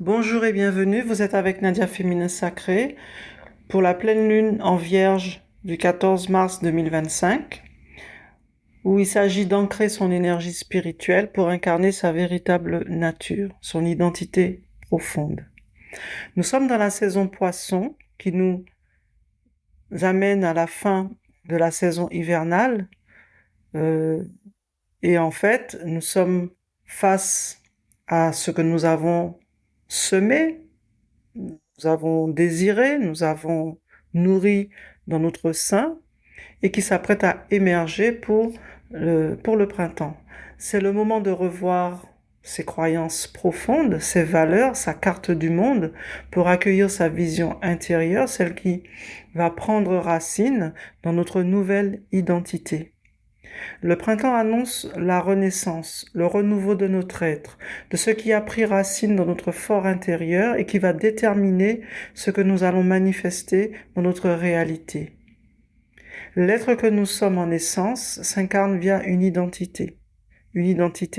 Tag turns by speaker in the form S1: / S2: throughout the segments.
S1: Bonjour et bienvenue, vous êtes avec Nadia Féminin Sacré pour la pleine lune en Vierge du 14 mars 2025, où il s'agit d'ancrer son énergie spirituelle pour incarner sa véritable nature, son identité profonde. Nous sommes dans la saison Poisson qui nous amène à la fin de la saison hivernale euh, et en fait nous sommes face à ce que nous avons semé, nous avons désiré, nous avons nourri dans notre sein et qui s'apprête à émerger pour le printemps. C'est le moment de revoir ses croyances profondes, ses valeurs, sa carte du monde pour accueillir sa vision intérieure, celle qui va prendre racine dans notre nouvelle identité. Le printemps annonce la renaissance, le renouveau de notre être, de ce qui a pris racine dans notre fort intérieur et qui va déterminer ce que nous allons manifester dans notre réalité. L'être que nous sommes en essence s'incarne via une identité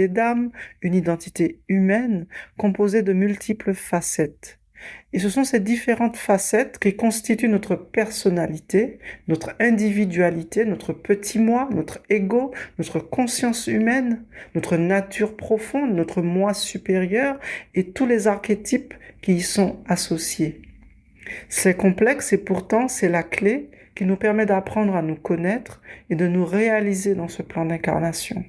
S1: d'âme, une identité humaine composée de multiples facettes. Et ce sont ces différentes facettes qui constituent notre personnalité, notre individualité, notre petit moi, notre ego, notre conscience humaine, notre nature profonde, notre moi supérieur et tous les archétypes qui y sont associés. C'est complexe et pourtant c'est la clé qui nous permet d'apprendre à nous connaître et de nous réaliser dans ce plan d'incarnation.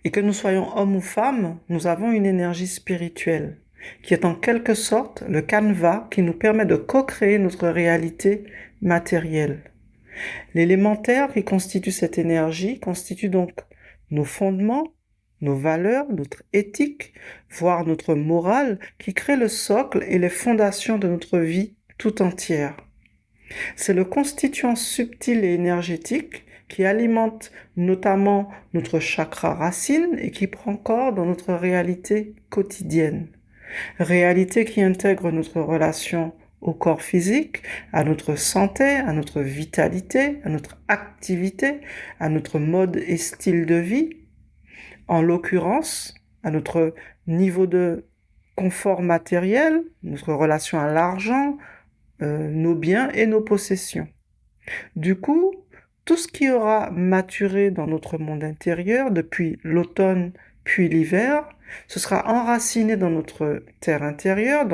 S1: Et que nous soyons hommes ou femmes, nous avons une énergie spirituelle qui est en quelque sorte le canevas qui nous permet de co-créer notre réalité matérielle. L'élémentaire qui constitue cette énergie constitue donc nos fondements, nos valeurs, notre éthique, voire notre morale, qui crée le socle et les fondations de notre vie tout entière. C'est le constituant subtil et énergétique qui alimente notamment notre chakra racine et qui prend corps dans notre réalité quotidienne. Réalité qui intègre notre relation au corps physique, à notre santé, à notre vitalité, à notre activité, à notre mode et style de vie, en l'occurrence à notre niveau de confort matériel, notre relation à l'argent, nos biens et nos possessions. Du coup, tout ce qui aura maturé dans notre monde intérieur depuis l'automne puis l'hiver, ce sera enraciné dans notre terre intérieure,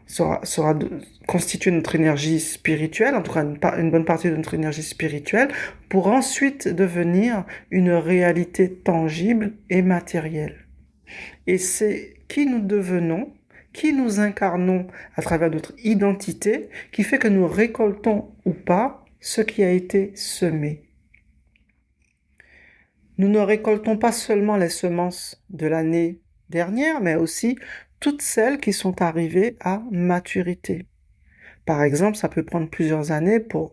S1: sera constituer notre énergie spirituelle, en tout cas une bonne partie de notre énergie spirituelle, pour ensuite devenir une réalité tangible et matérielle. Et c'est qui nous devenons, qui nous incarnons à travers notre identité, qui fait que nous récoltons ou pas ce qui a été semé. Nous ne récoltons pas seulement les semences de l'année dernière, mais aussi toutes celles qui sont arrivées à maturité. Par exemple, ça peut prendre plusieurs années pour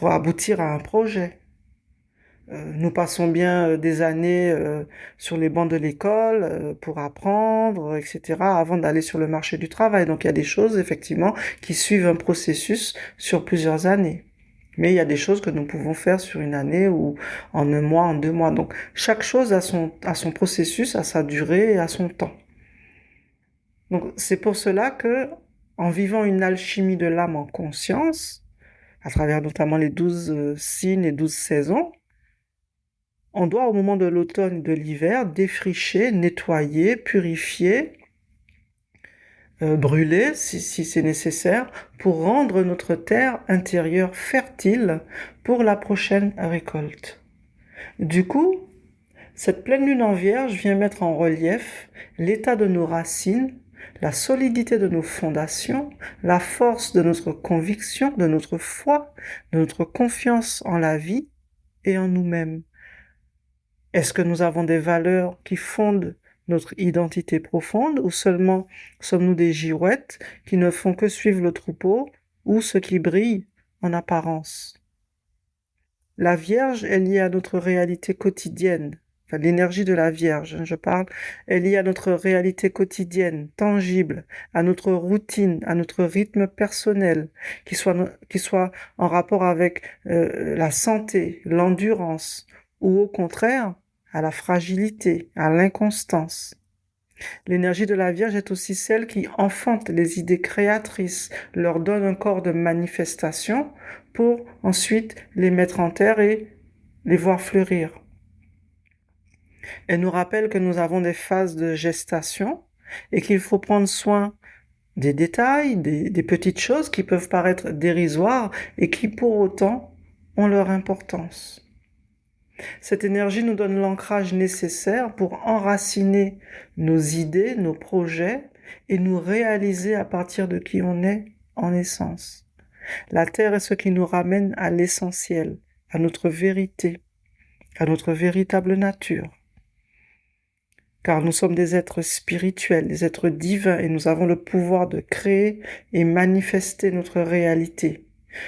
S1: aboutir à un projet. Nous passons bien des années sur les bancs de l'école pour apprendre, etc., avant d'aller sur le marché du travail. Donc il y a des choses, effectivement, qui suivent un processus sur plusieurs années. Mais il y a des choses que nous pouvons faire sur une année ou en un mois, en 2 mois. Donc chaque chose a son processus, a sa durée et a son temps. Donc c'est pour cela que, en vivant une alchimie de l'âme en conscience, à travers notamment les 12 signes et 12 saisons, on doit, au moment de l'automne et de l'hiver, défricher, nettoyer, purifier, brûler si c'est nécessaire, pour rendre notre terre intérieure fertile pour la prochaine récolte. Du coup, cette pleine lune en Vierge vient mettre en relief l'état de nos racines, la solidité de nos fondations, la force de notre conviction, de notre foi, de notre confiance en la vie et en nous-mêmes. Est-ce que nous avons des valeurs qui fondent notre identité profonde ou seulement sommes-nous des girouettes qui ne font que suivre le troupeau ou ce qui brille en apparence? La Vierge est liée à notre réalité quotidienne. Enfin, l'énergie de la Vierge, je parle, est liée à notre réalité quotidienne, tangible, à notre routine, à notre rythme personnel, qui soit en rapport avec la santé, l'endurance, ou au contraire, à la fragilité, à l'inconstance. L'énergie de la Vierge est aussi celle qui enfante les idées créatrices, leur donne un corps de manifestation pour ensuite les mettre en terre et les voir fleurir. Elle nous rappelle que nous avons des phases de gestation et qu'il faut prendre soin des détails, des petites choses qui peuvent paraître dérisoires et qui pour autant ont leur importance. Cette énergie nous donne l'ancrage nécessaire pour enraciner nos idées, nos projets et nous réaliser à partir de qui on est en essence. La Terre est ce qui nous ramène à l'essentiel, à notre vérité, à notre véritable nature. Car nous sommes des êtres spirituels, des êtres divins et nous avons le pouvoir de créer et manifester notre réalité.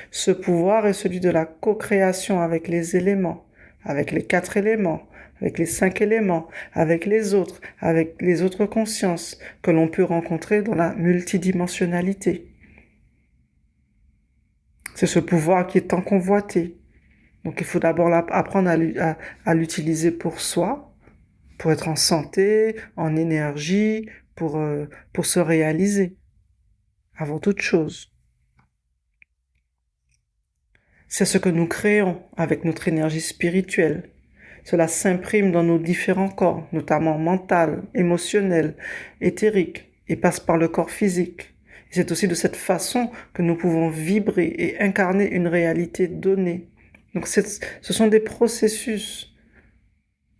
S1: Ce pouvoir est celui de la co-création avec les éléments, avec les 4 éléments, avec les 5 éléments, avec les autres consciences que l'on peut rencontrer dans la multidimensionnalité. C'est ce pouvoir qui est tant convoité. Donc il faut d'abord apprendre à l'utiliser pour soi, pour être en santé, en énergie, pour se réaliser, avant toute chose. C'est ce que nous créons avec notre énergie spirituelle. Cela s'imprime dans nos différents corps, notamment mental, émotionnel, éthérique, et passe par le corps physique. Et c'est aussi de cette façon que nous pouvons vibrer et incarner une réalité donnée. Donc ce sont des processus.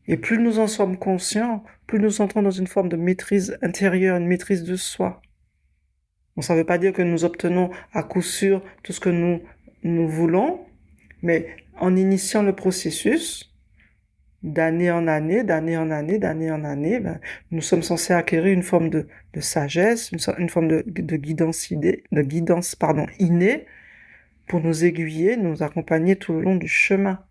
S1: Et plus nous en sommes conscients, plus nous entrons dans une forme de maîtrise intérieure, une maîtrise de soi. Donc ça ne veut pas dire que nous obtenons à coup sûr tout ce que nous voulons, mais en initiant le processus, d'année en année, nous sommes censés acquérir une forme de sagesse, une forme de guidance innée, pour nous aiguiller, nous accompagner tout le long du chemin.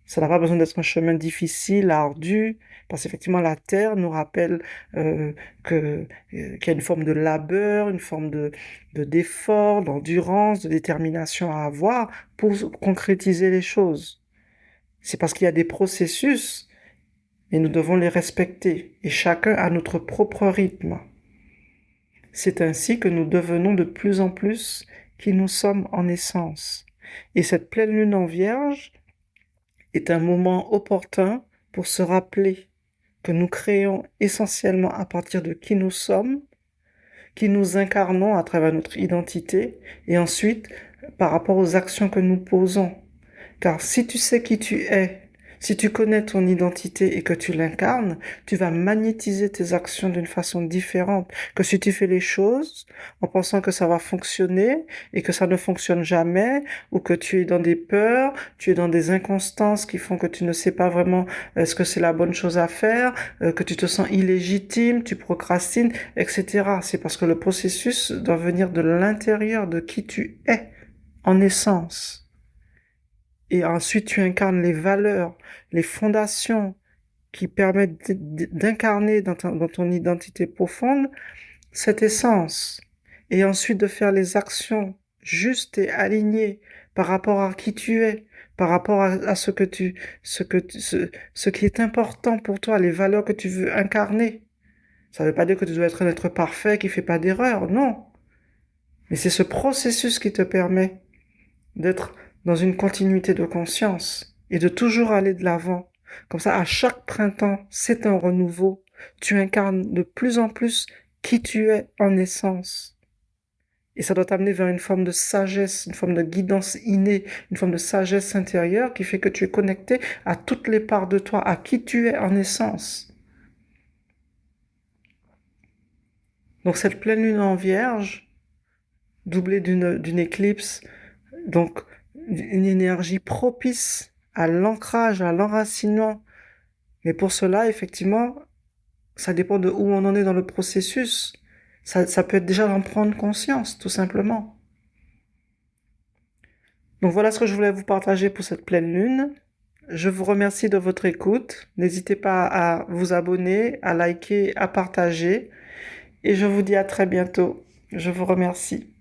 S1: Ça n'a pas besoin d'être un chemin difficile, ardu, parce qu'effectivement la Terre nous rappelle qu'il y a une forme de labeur, une forme d'effort, d'endurance, de détermination à avoir pour concrétiser les choses. C'est parce qu'il y a des processus, et nous devons les respecter, et chacun à notre propre rythme. C'est ainsi que nous devenons de plus en plus qui nous sommes en essence. Et cette pleine lune en Vierge est un moment opportun pour se rappeler que nous créons essentiellement à partir de qui nous sommes, qui nous incarnons à travers notre identité, et ensuite par rapport aux actions que nous posons. Car si tu sais qui tu es, si tu connais ton identité et que tu l'incarnes, tu vas magnétiser tes actions d'une façon différente que si tu fais les choses en pensant que ça va fonctionner et que ça ne fonctionne jamais, ou que tu es dans des peurs, tu es dans des inconstances qui font que tu ne sais pas vraiment ce que c'est la bonne chose à faire, que tu te sens illégitime, tu procrastines, etc. C'est parce que le processus doit venir de l'intérieur de qui tu es en essence. Et ensuite, tu incarnes les valeurs, les fondations qui permettent d'incarner dans ton identité profonde cette essence. Et ensuite de faire les actions justes et alignées par rapport à qui tu es, par rapport à ce qui est important pour toi, les valeurs que tu veux incarner. Ça ne veut pas dire que tu dois être un être parfait qui fait pas d'erreur, non. Mais c'est ce processus qui te permet d'être dans une continuité de conscience et de toujours aller de l'avant. Comme ça, à chaque printemps, c'est un renouveau. Tu incarnes de plus en plus qui tu es en essence. Et ça doit t'amener vers une forme de sagesse, une forme de guidance innée, une forme de sagesse intérieure qui fait que tu es connecté à toutes les parts de toi, à qui tu es en essence. Donc cette pleine lune en Vierge, doublée d'une éclipse, donc une énergie propice à l'ancrage, à l'enracinement. Mais pour cela, effectivement, ça dépend de où on en est dans le processus. Ça peut être déjà d'en prendre conscience, tout simplement. Donc voilà ce que je voulais vous partager pour cette pleine lune. Je vous remercie de votre écoute. N'hésitez pas à vous abonner, à liker, à partager. Et je vous dis à très bientôt. Je vous remercie.